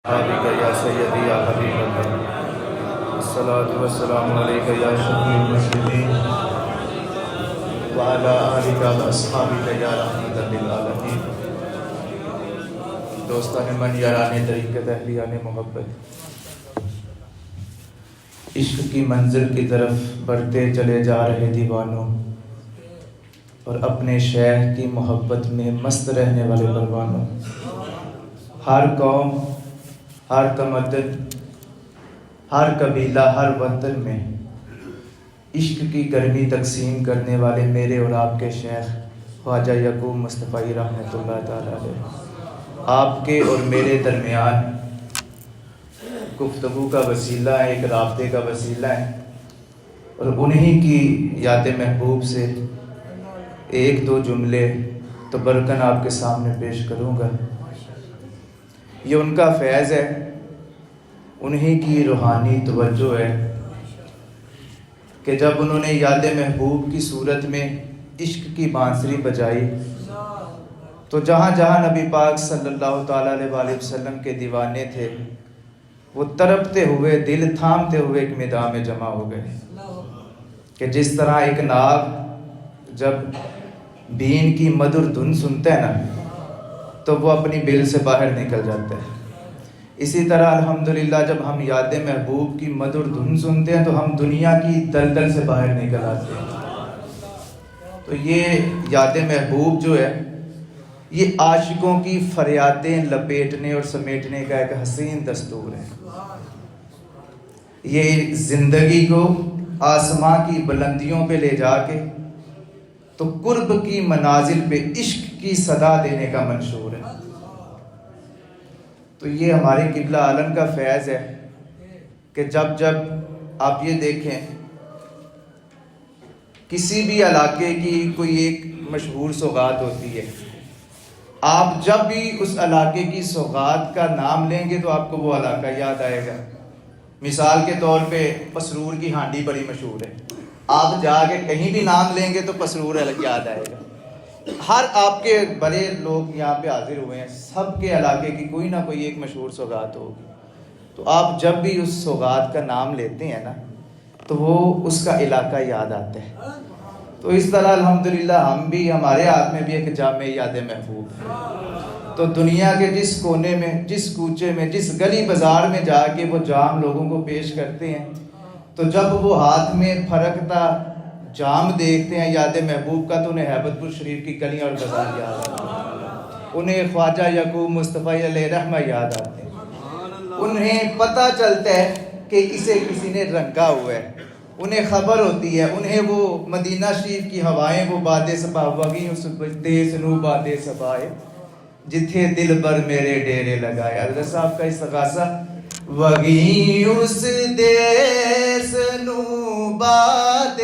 علیک یا سیدی یا حبیب اللہ، الصلاۃ والسلام علیک یا شفیع المذنبین وعلی آلک و اصحابک یا رحمۃ للعالمین۔ دوستان من، یاران طریقت، اہلیان محبت، عشق کی منزل کی طرف بڑھتے چلے جا رہے دیوانوں اور اپنے شیخ کی محبت میں مست رہنے والے پروانوں، ہر قوم، ہر تمدن، ہر قبیلہ، ہر وطن میں عشق کی گرمی تقسیم کرنے والے میرے اور آپ کے شیخ خواجہ یعقوب مصطفی رحمۃ اللہ تعالی علیہ، آپ کے اور میرے درمیان گفتگو کا وسیلہ ہے، ایک رابطے کا وسیلہ ہے، اور انہی کی یاد محبوب سے ایک دو جملے تو برکن آپ کے سامنے پیش کروں گا۔ یہ ان کا فیض ہے، انہی کی روحانی توجہ ہے کہ جب انہوں نے یاد محبوب کی صورت میں عشق کی بانسری بجائی تو جہاں جہاں نبی پاک صلی اللہ تعالیٰ علیہ وآلہ وسلم کے دیوانے تھے وہ تڑپتے ہوئے، دل تھامتے ہوئے ایک میدان میں جمع ہو گئے، کہ جس طرح ایک ناگ جب بین کی مدر دھن سنتا ہے نا تو وہ اپنی بل سے باہر نکل جاتا ہے، اسی طرح الحمدللہ جب ہم یاد محبوب کی مدر دھن سنتے ہیں تو ہم دنیا کی دلدل سے باہر نکل آتے ہیں۔ تو یہ یاد محبوب جو ہے یہ عاشقوں کی فریادیں لپیٹنے اور سمیٹنے کا ایک حسین دستور ہے۔ یہ زندگی کو آسماں کی بلندیوں پہ لے جا کے تو قرب کی منازل پہ عشق کی صدا دینے کا منشور ہے۔ تو یہ ہمارے قبلہ عالم کا فیض ہے کہ جب جب آپ یہ دیکھیں کسی بھی علاقے کی کوئی ایک مشہور سوغات ہوتی ہے، آپ جب بھی اس علاقے کی سوغات کا نام لیں گے تو آپ کو وہ علاقہ یاد آئے گا۔ مثال کے طور پہ پسرور کی ہانڈی بڑی مشہور ہے، آپ جا کے کہیں بھی نام لیں گے تو پسرور یاد آئے گا۔ ہر آپ کے بڑے لوگ یہاں پہ حاضر ہوئے ہیں، سب کے علاقے کی کوئی نہ کوئی ایک مشہور سوغات ہوگی، تو آپ جب بھی اس سوغات کا نام لیتے ہیں نا تو وہ اس کا علاقہ یاد آتا ہے۔ تو اس طرح الحمدللہ ہم بھی، ہمارے ہاتھ میں بھی ایک جام یاد محبوب ہے، تو دنیا کے جس کونے میں، جس کوچے میں، جس گلی بازار میں جا کے وہ جام لوگوں کو پیش کرتے ہیں تو جب وہ ہاتھ میں پھرکتا جام دیکھتے ہیں یاد محبوب کا تو انہیں ہیبت پور شریف کی گلیاں اور بازار یاد آتے ہیں، انہیں خواجہ یعقوب مصطفی علیہ رحمہ یاد آتے ہیں، انہیں پتہ چلتا ہے کہ اسے کسی نے رنگا ہوا ہے، انہیں خبر ہوتی ہے، انہیں وہ مدینہ شریف کی ہوائیں وہ باد صبا وگی اس دیس نو باد صبائے جتھے دل بر میرے ڈیرے لگائے۔ حضرت صاحب کا استغاثہ وگی اس دیس نو باد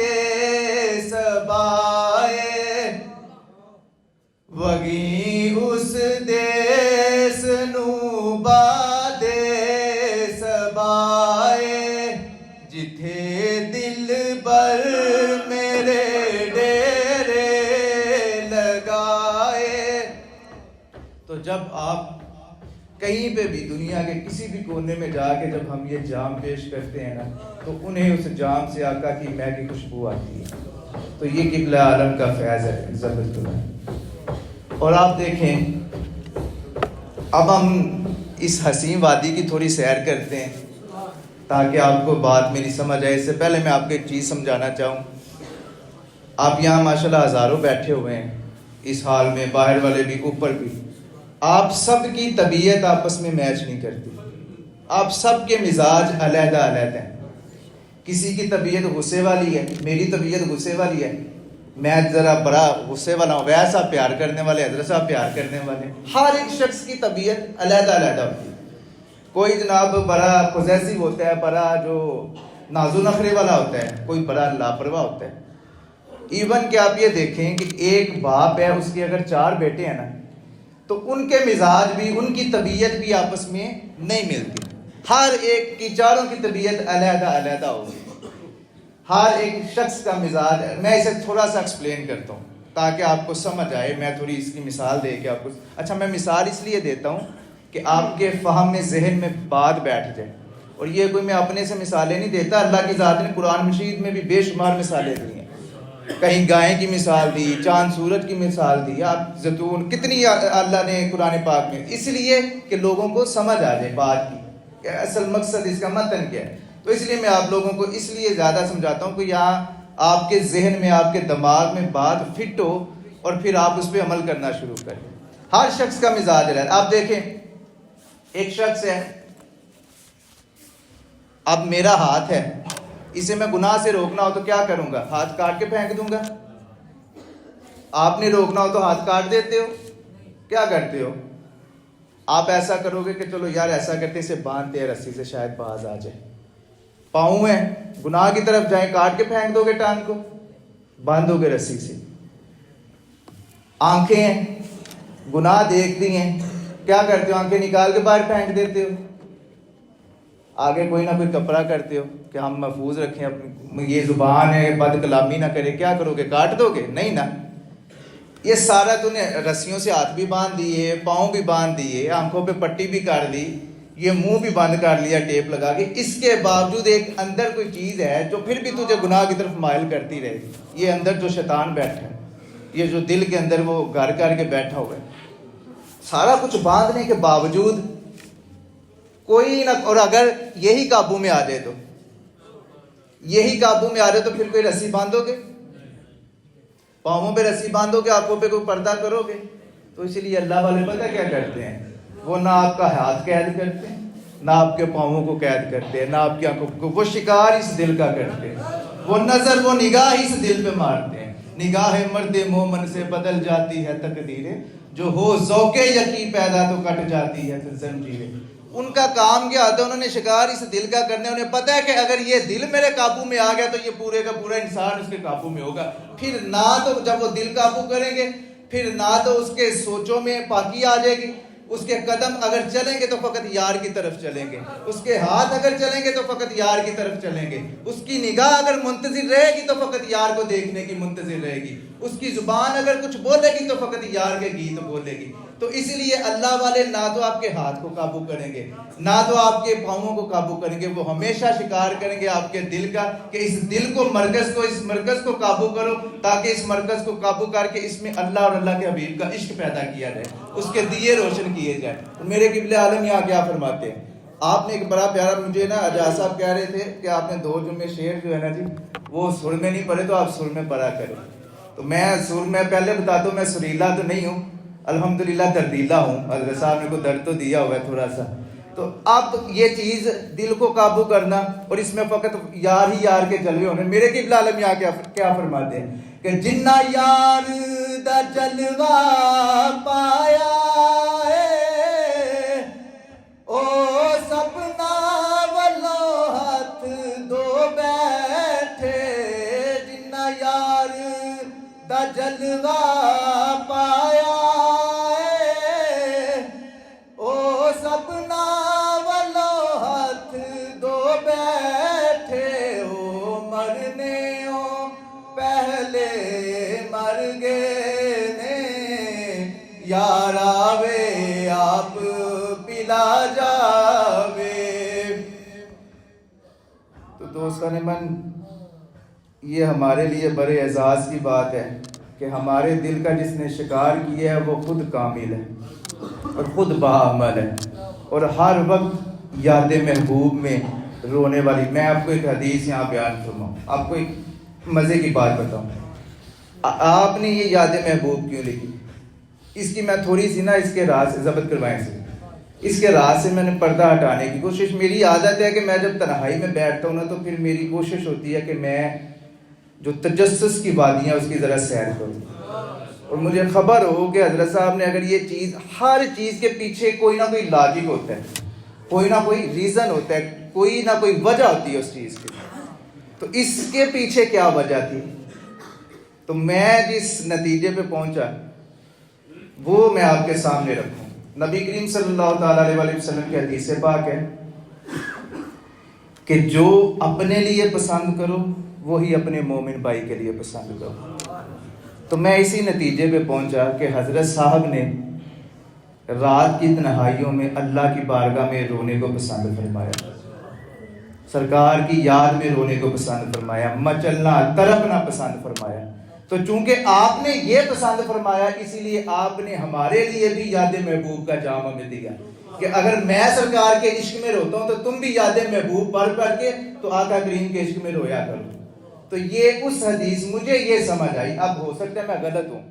صبائے، وگی اس دیس نو باد صبائے جتھے دل بر میرے ڈیرے لگائے۔ تو جب آپ کہیں پہ بھی دنیا کے کسی بھی کونے میں جا کے جب ہم یہ جام پیش کرتے ہیں نا تو انہیں اس جام سے آقا کی مہ کی خوشبو آتی ہے، تو یہ قبلہ عالم کا فیض ہے عزت اللہ۔ اور آپ دیکھیں اب ہم اس حسین وادی کی تھوڑی سیر کرتے ہیں تاکہ آپ کو بات میری سمجھ آئے۔ اس سے پہلے میں آپ کو ایک چیز سمجھانا چاہوں، آپ یہاں ماشاءاللہ ہزاروں بیٹھے ہوئے ہیں اس حال میں، باہر والے بھی اوپر بھی، آپ سب کی طبیعت آپس میں میچ نہیں کرتی، آپ سب کے مزاج علیحدہ علیحدہ ہیں، کسی کی طبیعت غصے والی ہے، میری طبیعت غصے والی ہے، میں ذرا بڑا غصے والا ہوں، ویسا پیار کرنے والے حضرت صاحب پیار کرنے والے، ہر ایک شخص کی طبیعت علیحدہ علیحدہ ہوتی ہے۔ کوئی جناب بڑا پوزیسو ہوتا ہے، بڑا جو ناز و نخرے والا ہوتا ہے، کوئی بڑا لاپرواہ ہوتا ہے۔ ایون کہ آپ یہ دیکھیں کہ ایک باپ ہے، اس کے اگر 4 بیٹے ہیں نا تو ان کے مزاج بھی، ان کی طبیعت بھی آپس میں نہیں ملتی، ہر ایک کی، چاروں کی طبیعت علیحدہ علیحدہ ہوگی، ہر ایک شخص کا مزاج ہے۔ میں اسے تھوڑا سا ایکسپلین کرتا ہوں تاکہ آپ کو سمجھ آئے، میں تھوڑی اس کی مثال دے کے آپ کو، اچھا میں مثال اس لیے دیتا ہوں کہ آپ کے فہم میں ذہن میں بات بیٹھ جائے. اور یہ کوئی میں اپنے سے مثالیں نہیں دیتا, اللہ کی ذات نے قرآن مجید میں بھی بے شمار مثالیں دی ہیں. کہیں گائے کی مثال دی, چاند سورج کی مثال دی, آپ زیتون, کتنی اللہ نے قرآن پاک میں, اس لیے کہ لوگوں کو سمجھ آ جائے بات کی کہ اصل مقصد اس کا متن کیا ہے. تو اس لیے میں آپ لوگوں کو اس لیے زیادہ سمجھاتا ہوں کہ یہاں آپ کے ذہن میں, آپ کے دماغ میں بات فٹ ہو اور پھر آپ اس پہ عمل کرنا شروع کریں. ہر شخص کا مزاج رہتا ہے. آپ دیکھیں ایک شخص ہے, اب میرا ہاتھ ہے, اسے میں گناہ سے روکنا ہو تو کیا کروں گا؟ ہاتھ کاٹ کے پھینک دوں گا. آپ نے روکنا ہو تو ہاتھ کاٹ دیتے ہو, کیا کرتے ہو؟ آپ ایسا کرو گے کہ چلو یار ایسا کرتے اسے باندھتے ہیں رسی سے, شاید باز آ جائے. پاؤں ہیں, گناہ کی طرف جائیں, کاٹ کے پھینک دو گے ٹانگ کو, باندھو گے رسی سے. آنکھیں ہیں, گناہ دیکھتی ہیں, کیا کرتے ہو؟ آنکھیں نکال کے باہر پھینک دیتے ہو. آگے کوئی نہ کوئی کپڑا کرتے ہو کہ ہم محفوظ رکھیں اپنی, یہ زبان ہے, بد کلامی نہ کرے. کیا کرو گے؟ کاٹ دو گے؟ نہیں نا. یہ سارا تو نے رسیوں سے ہاتھ بھی باندھ دیے, پاؤں بھی باندھ دیے, آنکھوں پہ پٹی بھی کر دی, یہ منہ بھی بند کر لیا ٹیپ لگا کے. اس کے باوجود ایک اندر کوئی چیز ہے جو پھر بھی تجھے گناہ کی طرف مائل کرتی رہے گی. یہ اندر جو شیطان بیٹھا ہے, یہ جو دل کے اندر وہ گھر کر کے بیٹھا ہوا ہے, سارا کچھ باندھنے کے باوجود کوئی نہ. اور اگر یہی قابو میں آ جائے تو, یہی قابو میں آ جائے تو پھر کوئی رسی باندھو گے؟ پاؤں پہ رسی باندھو گے؟ آنکھوں پہ کوئی پردہ کرو گے؟ تو اسی لیے اللہ والے پتہ کیا کرتے ہیں, وہ نہ آپ کا ہاتھ قید کرتے ہیں, نہ آپ کے پاؤں کو قید کرتے ہیں, نہ آپ کی آنکھوں کو. وہ شکار اس دل کا کرتے ہیں, وہ نظر, وہ نگاہ اس دل پہ مارتے ہیں. نگاہ مرد مومن سے بدل جاتی ہے تقدیریں, جو ہو ذوق یقین پیدا تو کٹ جاتی ہے پھر زنجیریں. ان کا کام کیا ہوتا ہے؟ انہوں نے شکار اس دل کا کرنا ہے. انہیں پتہ ہے کہ اگر یہ دل میرے قابو میں آ گیا تو یہ پورے کا پورا انسان اس کے قابو میں ہوگا. پھر نہ تو جب وہ دل قابو کریں گے, پھر نہ تو اس کے سوچوں میں پاکی آ جائے گی, اس کے قدم اگر چلیں گے تو فقط یار کی طرف چلیں گے, اس کے ہاتھ اگر چلیں گے تو فقط یار کی طرف چلیں گے, اس کی نگاہ اگر منتظر رہے گی تو فقط یار کو دیکھنے کی منتظر رہے گی, اس کی زبان اگر کچھ بولے گی تو فقط یار کے گیت بولے گی. تو اس لیے اللہ والے نہ تو آپ کے ہاتھ کو قابو کریں گے, نہ تو آپ کے پاؤں کو قابو کریں گے. وہ ہمیشہ شکار کریں گے آپ کے دل کا, کہ اس دل کو, اس مرکز کو قابو کرو, تاکہ اس مرکز کو قابو کر کے اس میں اللہ اور اللہ کے حبیب کا عشق پیدا کیا جائے, اس کے دیے روشن کیے جائیں. میرے قبلہ عالم یہاں کیا فرماتے ہیں؟ آپ نے ایک بڑا پیارا, مجھے نا اجاز صاحب کہہ رہے تھے کہ آپ نے 2 جمعے شعر جو ہے نا جی وہ سر میں نہیں پڑھے, تو آپ سر میں پڑھا کریں. تو میں سر میں پہلے بتاتا ہوں, میں سریلا تو نہیں ہوں, الحمدللہ دردیلا ہوں. حضرت صاحب نے کو درد تو دیا ہوا ہے تھوڑا سا. تو اب یہ چیز دل کو قابو کرنا, اور اس میں فقط یار ہی یار کے جلوے ہونے. میرے قبلہ عالم یہاں کیا فرماتے ہیں کہ جنہ یار دا جلوہ پایا ہے, او سپنا والو ہاتھ دو بیٹھے. جنہ یار دا جلوہ پایا ہے, او سپنا والو ہاتھ دو بیٹھے. او مرنے او پہلے مر گئے نے, یار آوے آپ پلا جاوے. تو دوستان من, یہ ہمارے لیے بڑے اعزاز کی بات ہے کہ ہمارے دل کا جس نے شکار کیا ہے وہ خود کامل ہے اور خود باعمل ہے, اور ہر وقت یاد محبوب میں رونے والی. میں آپ کو ایک حدیث یہاں بیان فرماؤں, آپ کو ایک مزے کی بات بتاؤں. آپ نے یہ یاد محبوب کیوں لکھی؟ اس کی میں تھوڑی سی نا اس کے راز سے ضبط کروائیں سے, اس کے راز سے میں نے پردہ ہٹانے کی کوشش. میری عادت ہے کہ میں جب تنہائی میں بیٹھتا ہوں نا, تو پھر میری کوشش ہوتی ہے کہ میں جو تجسس کی وادیاں اس کی ذرا سیر کروں, اور مجھے خبر ہو کہ حضرت صاحب نے اگر یہ چیز, ہر چیز کے پیچھے کوئی نہ کوئی لاجک ہوتا ہے, کوئی نہ کوئی ریزن ہوتا ہے, کوئی نہ کوئی وجہ ہوتی ہے اس چیز کی. تو اس کے پیچھے کیا وجہ تھی؟ تو میں جس نتیجے پہ پہنچا وہ میں آپ کے سامنے رکھوں. نبی کریم صلی اللہ تعالیٰ علیہ وسلم کی حدیث پاک ہے کہ جو اپنے لیے پسند کرو وہی اپنے مومن بھائی کے لیے پسند کرو. تو میں اسی نتیجے پہ پہنچا کہ حضرت صاحب نے رات کی تنہائیوں میں اللہ کی بارگاہ میں رونے کو پسند فرمایا، سرکار کی یاد میں رونے کو پسند فرمایا، مچلنا تڑپنا پسند فرمایا۔ تو چونکہ آپ نے یہ پسند فرمایا، اسی لیے آپ نے ہمارے لیے بھی یاد محبوب کا جام ہمیں دیا کہ اگر میں سرکار کے عشق میں روتا ہوں تو تم بھی یاد محبوب پڑھ کے تو آقا کریم کے عشق میں رویا کرو۔ تو یہ اس حدیث مجھے یہ سمجھ آئی۔ اب ہو سکتا ہے میں غلط ہوں،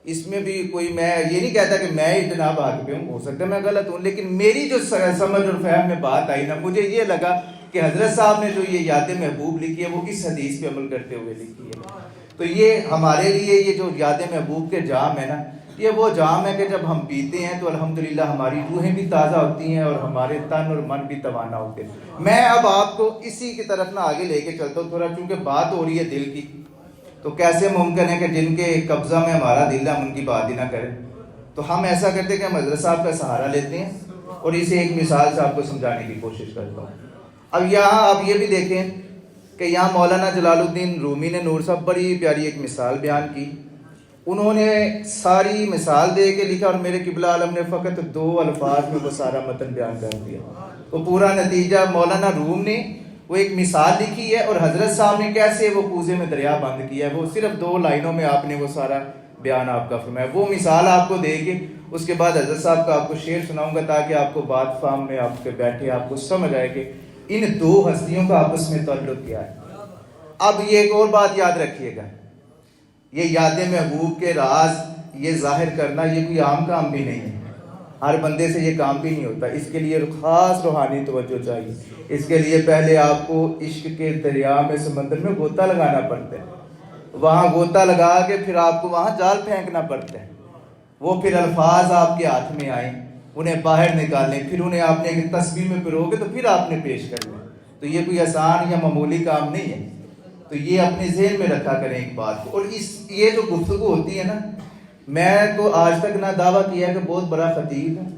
اس میں بھی کوئی، میں یہ نہیں کہتا کہ میں اتنا بات پہ ہوں، ہو سکتا ہے میں غلط ہوں، لیکن میری جو سمجھ اور فہم میں بات آئی نا، مجھے یہ لگا کہ حضرت صاحب نے جو یہ یاد محبوب لکھی ہے وہ اس حدیث پہ عمل کرتے ہوئے لکھی ہے۔ تو یہ ہمارے لیے یہ جو یاد محبوب کے جام ہے نا، یہ وہ جام ہے کہ جب ہم پیتے ہیں تو الحمدللہ ہماری روحیں بھی تازہ ہوتی ہیں اور ہمارے تن اور من بھی توانا ہوتے ہیں۔ میں اب آپ کو اسی کی طرف نہ آگے لے کے چلتا ہوں تھوڑا، چونکہ بات ہو رہی ہے دل کی، تو کیسے ممکن ہے کہ جن کے قبضہ میں ہمارا دل ہے ہم ان کی بات ہی نہ کریں۔ تو ہم ایسا کرتے ہیں کہ ہم حضرت صاحب کا سہارا لیتے ہیں اور اسے ایک مثال سے آپ کو سمجھانے کی کوشش کرتا ہوں۔ اب یہاں آپ یہ بھی دیکھیں کہ یہاں مولانا جلال الدین رومی نے نور صاحب بڑی پیاری ایک مثال بیان کی، انہوں نے ساری مثال دے کے لکھا اور میرے قبلہ عالم نے فقط 2 الفاظ میں وہ سارا متن بیان کر دیا۔ تو پورا نتیجہ مولانا روم نے وہ ایک مثال لکھی ہے اور حضرت صاحب نے کیسے وہ کوزے میں دریا بند کیا ہے، وہ صرف 2 لائنوں میں آپ نے وہ سارا بیان آپ کا فرمایا۔ وہ مثال آپ کو دے کے اس کے بعد حضرت صاحب کا آپ کو شعر سناؤں گا تاکہ آپ کو بات فہم میں آپ کے بیٹھے آپ کو سمجھ آئے کہ ان 2 ہستیوں کا آپس میں تعلق کیا ہے۔ اب یہ ایک اور بات یاد رکھیے گا، یہ یاد محبوب کے راز یہ ظاہر کرنا یہ کوئی عام کام بھی نہیں ہے، ہر بندے سے یہ کام بھی نہیں ہوتا، اس کے لیے خاص روحانی توجہ چاہیے۔ اس کے لیے پہلے آپ کو عشق کے دریا میں سمندر میں غوطہ لگانا پڑتا ہے، وہاں غوطہ لگا کے پھر آپ کو وہاں جال پھینکنا پڑتا ہے، وہ پھر الفاظ آپ کے ہاتھ میں آئیں، انہیں باہر نکالیں، پھر انہیں آپ نے ایک تسبیح میں پروگے تو پھر آپ نے پیش کرنا۔ تو یہ کوئی آسان یا معمولی کام نہیں ہے۔ تو یہ اپنے ذہن میں رکھا کریں ایک بات کو۔ اور یہ جو گفتگو ہوتی ہے نا، میں تو آج تک نہ دعویٰ کیا کہ بہت بڑا خطیب ہوں،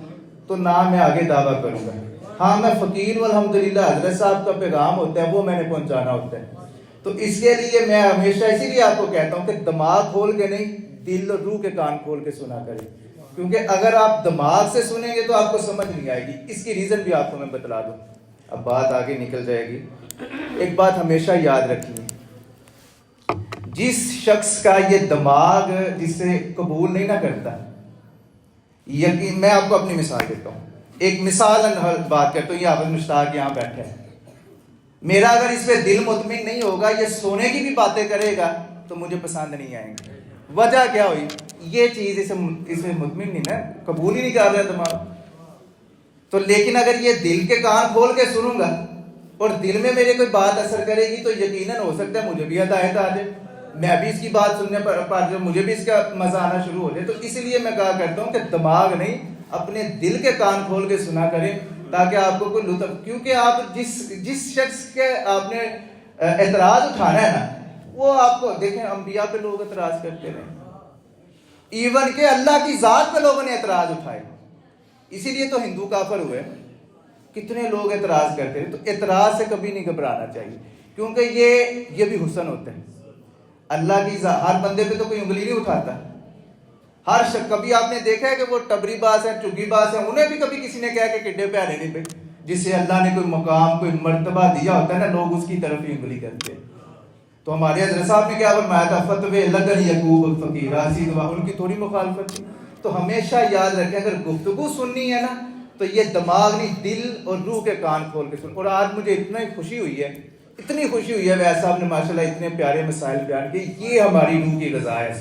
تو نہ میں آگے دعویٰ کروں گا۔ ہاں میں فقیر ہوں الحمدللہ، حضرت صاحب کا پیغام ہوتا ہے وہ میں نے پہنچانا ہوتا ہے۔ تو اس کے لیے میں ہمیشہ اسی لیے آپ کو کہتا ہوں کہ دماغ کھول کے نہیں، دل اور روح کے کان کھول کے سنا کریں، کیونکہ اگر آپ دماغ سے سنیں گے تو آپ کو سمجھ نہیں آئے گی۔ اس کی ریزن بھی آپ کو میں بتلا دوں، اب بات آگے نکل جائے گی۔ ایک بات ہمیشہ یاد رکھیے، جس شخص کا یہ دماغ جسے قبول نہیں نہ کرتا، یقین میں آپ کو اپنی مثال دیتا ہوں، ایک مثال بات کرتا ہوں۔ یہ حافظ مشتاق یہاں بیٹھے ہیں، میرا اگر اس پہ دل مطمئن نہیں ہوگا، یہ سونے کی بھی باتیں کرے گا تو مجھے پسند نہیں آئیں گے۔ وجہ کیا ہوئی؟ یہ چیز اسے مطمئن نہیں نا، قبول ہی نہیں کر رہا دماغ۔ تو لیکن اگر یہ دل کے کان کھول کے سنوں گا اور دل میں میرے کوئی بات اثر کرے گی تو یقیناً ہو سکتا ہے مجھے بھی ہدایت آ جائے، میں بھی اس کی بات سننے پر مجھے بھی اس کا مزہ آنا شروع ہو جائے۔ تو اس لیے میں کہا کرتا ہوں کہ دماغ نہیں، اپنے دل کے کان کھول کے سنا کریں تاکہ آپ کو کوئی لطف، کیونکہ آپ جس شخص کے آپ نے اعتراض اٹھانا ہے نا، وہ آپ کو دیکھیں انبیاء پہ لوگ اعتراض کرتے رہے، ایون کہ اللہ کی ذات پہ لوگوں نے اعتراض اٹھائے، اسی لیے تو ہندو کافر ہوئے، کتنے لوگ اعتراض کرتے ہیں۔ تو اعتراض سے کبھی نہیں گھبرانا چاہیے، کیونکہ یہ بھی حسن ہوتا ہے۔ اللہ کی ہر بندے پہ تو کوئی انگلی نہیں اٹھاتا، ہر شخص، کبھی آپ نے دیکھا ہے کہ وہ ٹبری باز ہے، چگی باز ہے، انہیں بھی کبھی کسی نے کہا کہ کڈے پیارے نہیں پہ، جس سے اللہ نے کوئی مقام کوئی مرتبہ دیا ہوتا ہے نا، لوگ اس کی طرف ہی انگلی کرتے ہیں۔ تو ہمارے حضرت صاحب نے کیا فرمایا تھا، فتوے لگن یعقوب فقیرہ سیدوا، ان کی تھوڑی مخالفت تھی۔ تو ہمیشہ یاد رکھیں اگر گفتگو سننی ہے نا تو یہ دماغ نہیں، دل اور روح کے کان کھول کے سن۔ اور آج مجھے اتنی خوشی ہوئی ہے ویسا صاحب نے ماشاءاللہ اتنے پیارے مسائل بیان کیے، یہ ہماری روح کی غذا ہے۔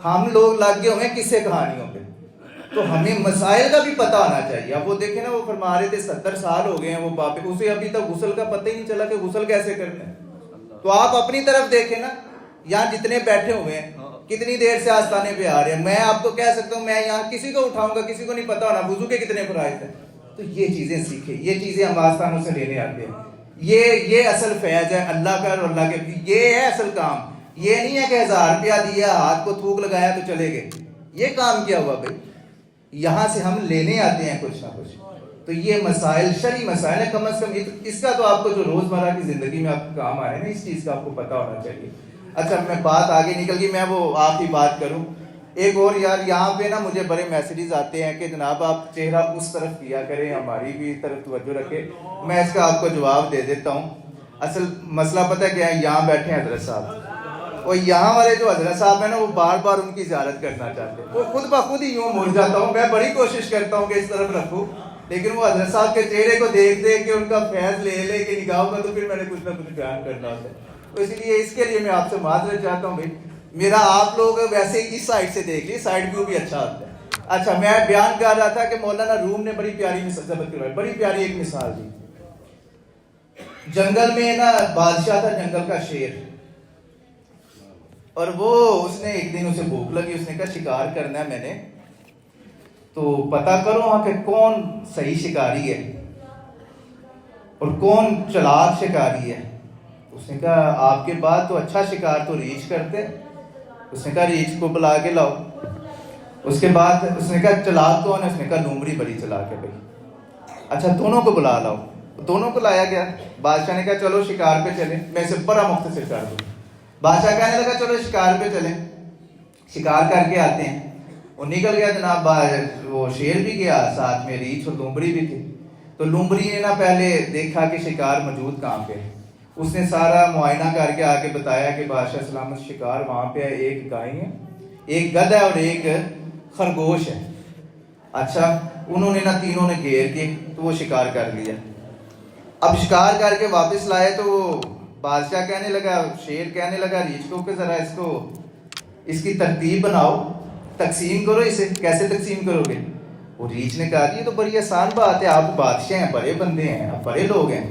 ہم لوگ لگ گئے ہوئے کسے کہانیوں پہ، تو ہمیں مسائل کا بھی پتہ ہونا چاہیے۔ اب وہ دیکھیں نا، وہ فرما رہے تھے 70 سال ہو گئے ہیں وہ باپ، اسے ابھی تک غسل کا پتہ ہی نہیں چلا کہ غسل کیسے کرنا ہے۔ تو آپ اپنی طرف دیکھیں نا، یہاں جتنے بیٹھے ہوئے ہیں کتنی دیر سے آستانے پہ آ رہے ہیں، میں آپ کو کہہ سکتا ہوں میں یہاں کسی کو اٹھاؤں گا، کسی کو نہیں پتا ہونا وضو کے کتنے فرائض ہیں۔ تو یہ چیزیں سیکھیں، یہ چیزیں ہم آستانوں سے لینے آتے ہیں، یہ اصل فیض ہے اللہ کا اور اللہ کے، یہ ہے اصل کام۔ یہ نہیں ہے کہ 1000 روپیہ دیا، ہاتھ کو تھوک لگایا تو چلے گئے، یہ کام کیا ہوا بھائی؟ یہاں سے ہم لینے آتے ہیں کچھ نہ کچھ۔ تو یہ مسائل شرعی مسائل ہے، کم از کم اس کا تو آپ کو جو روزمرہ کی زندگی میں آپ کام آ رہے ہیں نا، اس چیز کا آپ کو پتہ ہونا چاہیے۔ اچھا میں بات آگے نکل گئی، میں وہ آخری بات کروں ایک اور یار یہاں پہ نا مجھے بڑے میسیجز آتے ہیں کہ جناب آپ چہرہ اس طرف کیا کریں، ہماری بھی طرف توجہ رکھیں. میں اس کا آپ کو جواب دے دیتا ہوں. اصل مسئلہ پتہ کیا ہے، یہاں بیٹھے ہیں حضرت صاحب، اور یہاں والے جو حضرت صاحب ہیں نا وہ بار بار ان کی زیارت کرنا چاہتے ہیں. وہ خود بخود ہی یوں مڑ جاتا ہوں، میں بڑی کوشش کرتا ہوں کہ اس طرف رکھوں، لیکن وہ حضرت صاحب کے چہرے کو دیکھ کے ان کا فیض لے کے نگاہوں کا، تو پھر میں نے کچھ نہ کچھ بیان کرنا ہوتا ہے. تو اس لیے اس کے لیے میں آپ سے معذرت چاہتا ہوں. بھائی میرا آپ لوگ ویسے ہی اس سائڈ سے دیکھ لیے، سائڈ ویو بھی اچھا ہوتا ہے. اچھا، میں بیان کر رہا تھا کہ مولانا روم نے بڑی پیاری مثال کروائی، بڑی پیاری ایک مثال دی. جنگل میں نا بادشاہ تھا، جنگل کا شیر، اور وہ اس نے ایک دن اسے بھوک لگی، اس نے کہا شکار کرنا ہے میں نے، تو پتا کرو وہاں کہ کون صحیح شکاری ہے اور کون چلاک شکاری ہے. اس نے کہا آپ کے بعد تو اچھا شکار تو ریچھ کرتے. اس نے کہا ریچھ کو بلا کے لاؤ. اس کے بعد اس نے کہا چلاک کون ہے؟ اس نے کہا لومڑی بڑی چلاک ہے بھائی. اچھا دونوں کو بلا لاؤ. دونوں کو لایا گیا. بادشاہ نے کہا چلو شکار پہ چلیں، میں اسے بڑا مختصر کر دوں. بادشاہ کہنے لگا چلو شکار پہ چلیں. شکار کر کے آتے ہیں. وہ نکل گیا جناب، وہ شیر بھی گیا، ساتھ میں ریچھ اور لومڑی بھی تھی. تو لومڑی نے نا پہلے دیکھا کہ شکار موجود کہاں پہ ہے. اس نے سارا معائنہ کر کے آ کے بتایا کہ بادشاہ سلامت شکار وہاں پہ ہے، ایک گائے ہے، ایک گدھ ہے اور ایک خرگوش ہے. اچھا، انہوں نے نا تینوں نے گھیر کے تو وہ شکار کر لیا. اب شکار کر کے واپس لائے تو وہ بادشاہ کہنے لگا، شیر کہنے لگا ریچھ کو کہ ذرا اس کی ترتیب بناؤ، تقسیم کرو اسے. کیسے تقسیم کرو گے؟ وہ ریچھ نے کہا یہ تو بڑی آسان بات ہے، آپ بادشاہ ہیں، بڑے بندے ہیں، آپ بڑے لوگ ہیں،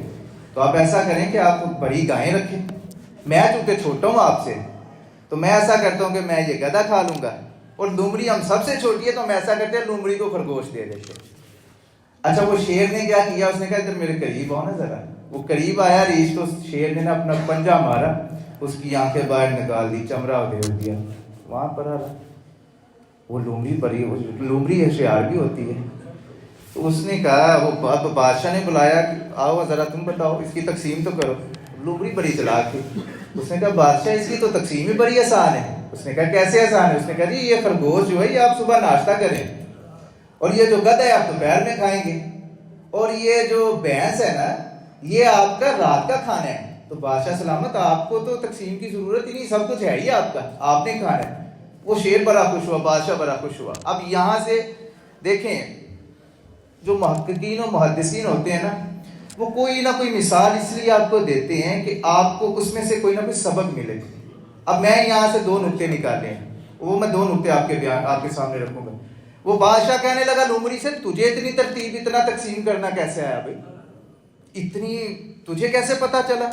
تو آپ ایسا کریں کہ آپ بڑی گائیں رکھیں. میں چونکہ چھوٹا ہوں آپ سے، تو میں ایسا کرتا ہوں کہ میں یہ گدھا کھا لوں گا، اور لومڑی ہم سب سے چھوٹی ہے تو ہم ایسا کرتے ہیں لومڑی کو خرگوش دے دیتے. اچھا، وہ شیر نے کیا کیا؟ اس نے کہا ادھر میرے قریب آؤ نا ذرا. وہ قریب آیا ریچھ، تو شیر نے نا اپنا پنجہ مارا، اس کی آنکھیں باہر نکال دی، چمڑا ادھیڑ دیا، وہاں پر آ رہا. وہ لومڑی ہوشیار بھی ہوتی ہے. تو اس نے کہا، وہ بادشاہ نے بلایا کہ آؤ ذرا تم بتاؤ اس کی تقسیم تو کرو. لومڑی بڑی چلاک تھی. اس نے کہا بادشاہ اس کی تو تقسیم ہی بڑی آسان ہے. اس نے کہا کیسے آسان ہے؟ اس نے کہا جی یہ خرگوش جو ہے یہ آپ صبح ناشتہ کریں، اور یہ جو گدھا ہے آپ دوپہر میں کھائیں گے، اور یہ جو بھینس ہے نا یہ آپ کا رات کا کھانا ہے. تو بادشاہ سلامت آپ کو تو تقسیم کی ضرورت ہی نہیں، سب کچھ ہے ہی آپ کا، آپ نے کھانا ہے. وہ شیر بڑا خوش ہوا، بادشاہ بڑا خوش ہوا. اب یہاں سے دیکھیں، جو محققین و محدثین ہوتے ہیں نا وہ کوئی نہ کوئی مثال اس لیے آپ کو دیتے ہیں کہ آپ کو اس میں سے کوئی نہ کوئی سبق ملے. اب میں یہاں سے 2 نقطے نکالے ہیں، وہ میں 2 نقطے آپ کے سامنے رکھوں گا. وہ بادشاہ کہنے لگا لومڑی سے تجھے اتنی ترتیب، اتنا تقسیم کرنا کیسے آیا بھائی؟ اتنی تجھے کیسے پتا چلا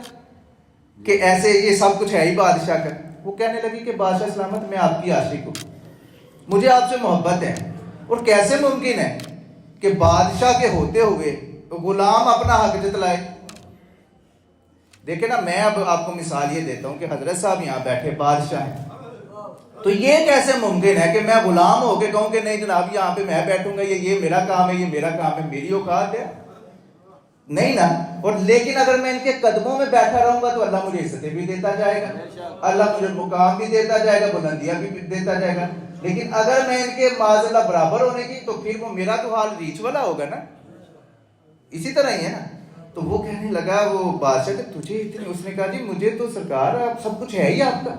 کہ ایسے یہ سب کچھ ہے ہی بادشاہ کا؟ وہ کہنے لگی کہ بادشاہ سلامت میں آپ کی عاشق ہوں، مجھے آپ سے محبت ہے، اور کیسے ممکن ہے کہ بادشاہ کے ہوتے ہوئے غلام اپنا حق جتلائے؟ دیکھیں نا، میں اب آپ کو مثال یہ دیتا ہوں کہ حضرت صاحب یہاں بیٹھے بادشاہ ہیں، تو یہ کیسے ممکن ہے کہ میں غلام ہو کے کہوں کہ نہیں جناب یہاں پہ میں بیٹھوں گا، یہ میرا کام ہے، یہ میرا کام ہے، میری اوقات ہے؟ نہیں نا. اور لیکن اگر میں ان کے قدموں میں بیٹھا رہوں گا تو اللہ مجھے عزتیں بھی دیتا جائے گا، اللہ مجھے مقام بھی دیتا جائے گا، بلندیاں بھی دیتا جائے گا. لیکن اگر میں ان کے معاذ اللہ برابر ہونے کی، تو پھر وہ میرا تو حال ریچھ والا ہوگا نا. اسی طرح ہی ہے نا. تو وہ کہنے لگا وہ بادشاہ کہ تجھے اتنی، اس نے کہا جی مجھے تو سرکار آپ سب کچھ ہے ہی آپ کا،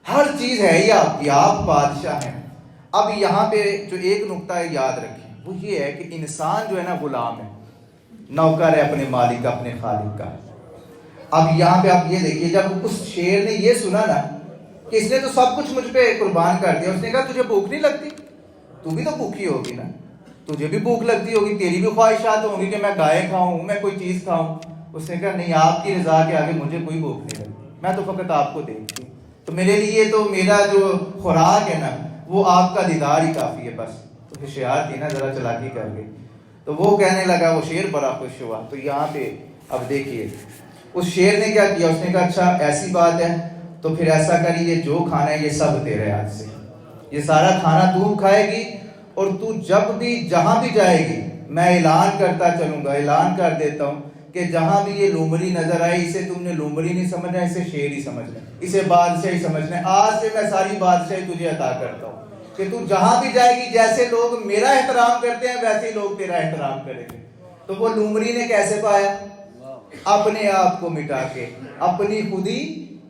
ہر چیز ہے ہی آپ کی، آپ بادشاہ ہیں. اب یہاں پہ جو ایک نقطہ یاد رکھیں وہ یہ ہے کہ انسان جو ہے نا غلام ہے، نوکر ہے اپنے مالک کا، اپنے خالق کا. اب یہاں پہ آپ یہ دیکھیے، جب اس شیر نے یہ سنا نا کہ اس نے تو سب کچھ مجھ پہ قربان کر دیا، اس نے کہا تجھے بھوک نہیں لگتی؟ تو بھی تو بھوکی ہوگی نا، تجھے بھی بھوک لگتی ہوگی، تیری بھی خواہشات ہوں گی کہ میں گائے کھاؤں، میں کوئی چیز کھاؤں. اس نے کہا نہیں، آپ کی رضا کے آگے مجھے کوئی بھوک نہیں لگتی، میں تو فقط آپ کو دیکھتی ہوں، تو میرے لیے تو میرا جو خوراک ہے نا وہ آپ کا دیدار ہی کافی ہے بس. تو ہوشیار تھی نا، ذرا چلاکی کر گئی. تو وہ کہنے لگا، وہ شیر بڑا خوش ہوا. تو یہاں پہ اب دیکھیے اس شیر نے کیا کیا، اس نے کہا اچھا ایسی بات ہے تو پھر ایسا کریے، جو کھانا ہے یہ سب تیرے ہاتھ سے، یہ سارا کھانا تو کھائے گی، اور تو جب بھی جہاں بھی جائے گی میں اعلان کرتا چلوں گا، اعلان کر دیتا ہوں کہ جہاں بھی یہ لومڑی نظر آئی اسے تم نے لومڑی نہیں سمجھنا، اسے شیر ہی سمجھنا، اسے بادشاہ ہی سمجھنا. آج سے میں ساری بادشاہی تجھے عطا کرتا ہوں. کہ تو جہاں بھی جائے گی جیسے لوگ میرا احترام کرتے ہیں ویسے ہی لوگ تیرا احترام کریں گے. تو وہ لومڑی نے کیسے پایا؟ اپنے آپ کو مٹا کے اپنی خودی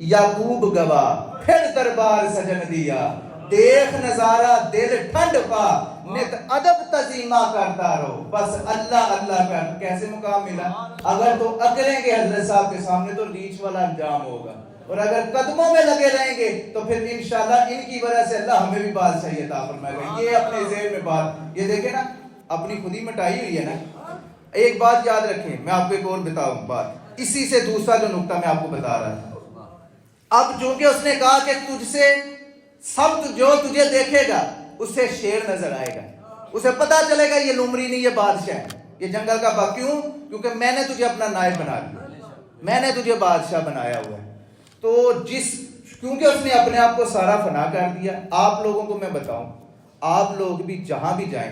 یعقوب گواہ پھر دربار سجن دیا دیکھ نظارہ دل ٹھنڈ پا نت ادب تزیمہ کرتا رہو بس اللہ اللہ کر. کیسے مقام ملا؟ اگر تو اکڑیں گے حضرت صاحب کے سامنے تو ریچھ والا انجام ہوگا، اور اگر قدموں میں لگے رہیں گے تو پھر انشاءاللہ ان کی وجہ سے اللہ ہمیں بھی بادشاہی عطا فرمائے گا. یہ اپنے ذہن میں بات یہ دیکھیں نا، اپنی خودی مٹائی ہوئی ہے نا. ایک بات یاد رکھیں، میں آپ کو ایک اور بتاؤں بات، اسی سے دوسرا جو نقطہ میں آپ کو بتا رہا تھا. اب جو کہ اس نے کہا کہ تجھ سے سب جو تجھے دیکھے گا اس سے شیر نظر آئے گا، اسے پتا چلے گا یہ لومڑی نہیں، یہ بادشاہ ہے، یہ جنگل کا باغ. کیوں؟ کیونکہ میں نے تجھے اپنا نائب بنا دیا، میں نے تجھے بادشاہ بنایا ہوا ہے. تو کیونکہ اس نے اپنے آپ کو سارا فنا کر دیا. آپ لوگوں کو میں بتاؤں، آپ لوگ بھی جہاں بھی جائیں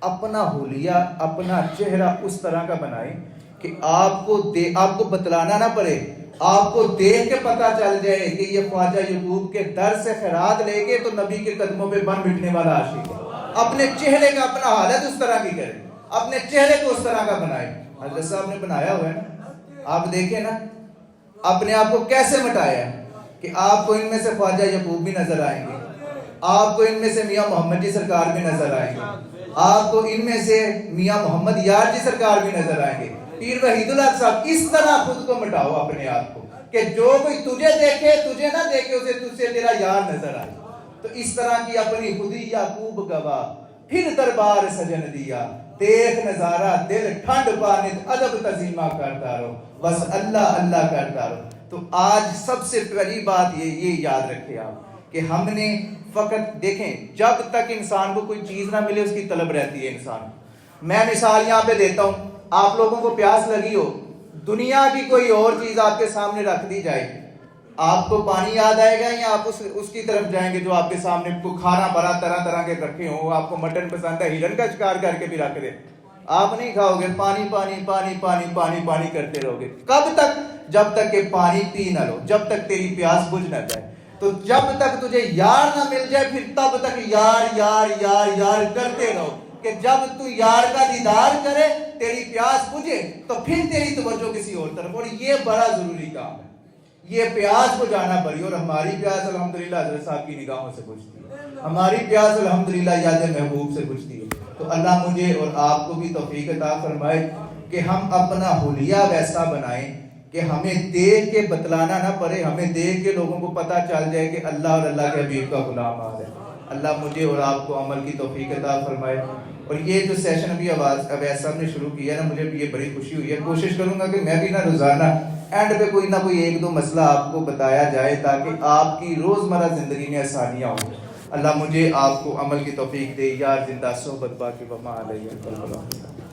اپنا حلیہ اپنا چہرہ اس طرح کا بنائیں کہ آپ کو بتلانا نہ پڑے، آپ کو دیکھ کے پتا چل جائے کہ یہ خواجہ یعقوب کے در سے خیرات لے کے تو نبی کے قدموں پہ بن مٹنے والا عاشق ہے. اپنے چہرے کا اپنا حالت اس طرح کی کرے، اپنے چہرے کو اس طرح کا بنائے. حضرت صاحب نے بنایا ہوا ہے نا، آپ دیکھیں نا اپنے آپ کو کیسے مٹایا کہ آپ کو ان میں سے خواجہ یعقوب بھی نظر آئیں گے، آپ کو ان میں سے میاں محمد جی سرکار بھی نظر آئیں گے، آپ کو ان میں سے میاں محمد یار جی سرکار بھی نظر آئیں گے، پیر وحید اللہ صاحب. اس طرح خود کو مٹاؤ اپنے آپ کو کہ جو کوئی تجھے دیکھے تجھے نہ دیکھے اسے تجھ سے تیرا یار نظر آئے. تو اس طرح کی اپنی خودی یعقوب گواہ پھر دربار سجن دیا دیکھ نظارہ دل ٹھنڈ پانت ادب تزیمہ کرتا رہو بس اللہ اللہ کرتا رہو. تو آج سب سے پہلی بات یہ یاد رکھے آپ کہ ہم نے فقط دیکھیں جب تک انسان کو کوئی چیز نہ ملے اس کی طلب رہتی ہے انسان. میں مثال یہاں پہ دیتا ہوں، آپ لوگوں کو پیاس لگی ہو، دنیا کی کوئی اور چیز آپ کے سامنے رکھ دی جائے، آپ کو پانی یاد آئے گا یا آپ اس کی طرف جائیں گے جو آپ کے سامنے کو کھانا بڑا طرح طرح کے رکھے ہوں؟ آپ کو مٹن پسند ہے، ہرن کا شکار کر کے بھی رکھ دے، آپ نہیں کھاؤ گے، پانی پانی پانی پانی پانی پانی کرتے رہو گے. کب تک؟ جب تک کہ پانی پی نہ لو، جب تک تیری پیاس بجھ نہ جائے. تو جب تک تجھے یار نہ مل جائے پھر تب تک یار یار یار یار کرتے رہو کہ جب تو یار کا دیدار کرے تیری پیاس بجھے تو پھر تیری توجہ کسی اور طرف. اور یہ بڑا ضروری کام ہے، یہ پیاس کو جانا پڑی. اور ہماری پیاس الحمدللہ حضرت صاحب کی نگاہوں سے بجھتی ہے، ہماری پیاس الحمدللہ یاد محبوب سے بجھتی ہے. تو اللہ مجھے اور آپ کو بھی توفیق عطا فرمائے کہ ہم اپنا حلیہ ویسا بنائیں کہ ہمیں دیکھ کے بتلانا نہ پڑے، ہمیں دیکھ کے لوگوں کو پتا چل جائے کہ اللہ اور اللہ کے حبیب کا غلام آ ہے. اللہ مجھے اور آپ کو عمل کی توفیق عطا فرمائے. اور یہ جو سیشن ابھی اویس صاحب نے شروع کیا ہے نا، مجھے بھی یہ بڑی خوشی ہوئی ہے. کوشش کروں گا کہ میں بھی نا روزانہ اینڈ پہ کوئی نہ کوئی ایک دو مسئلہ آپ کو بتایا جائے تاکہ آپ کی روزمرہ زندگی میں آسانیاں ہوں. اللہ مجھے آپ کو عمل کی توفیق دے. یار زندہ صحبت باقی وما علیہ.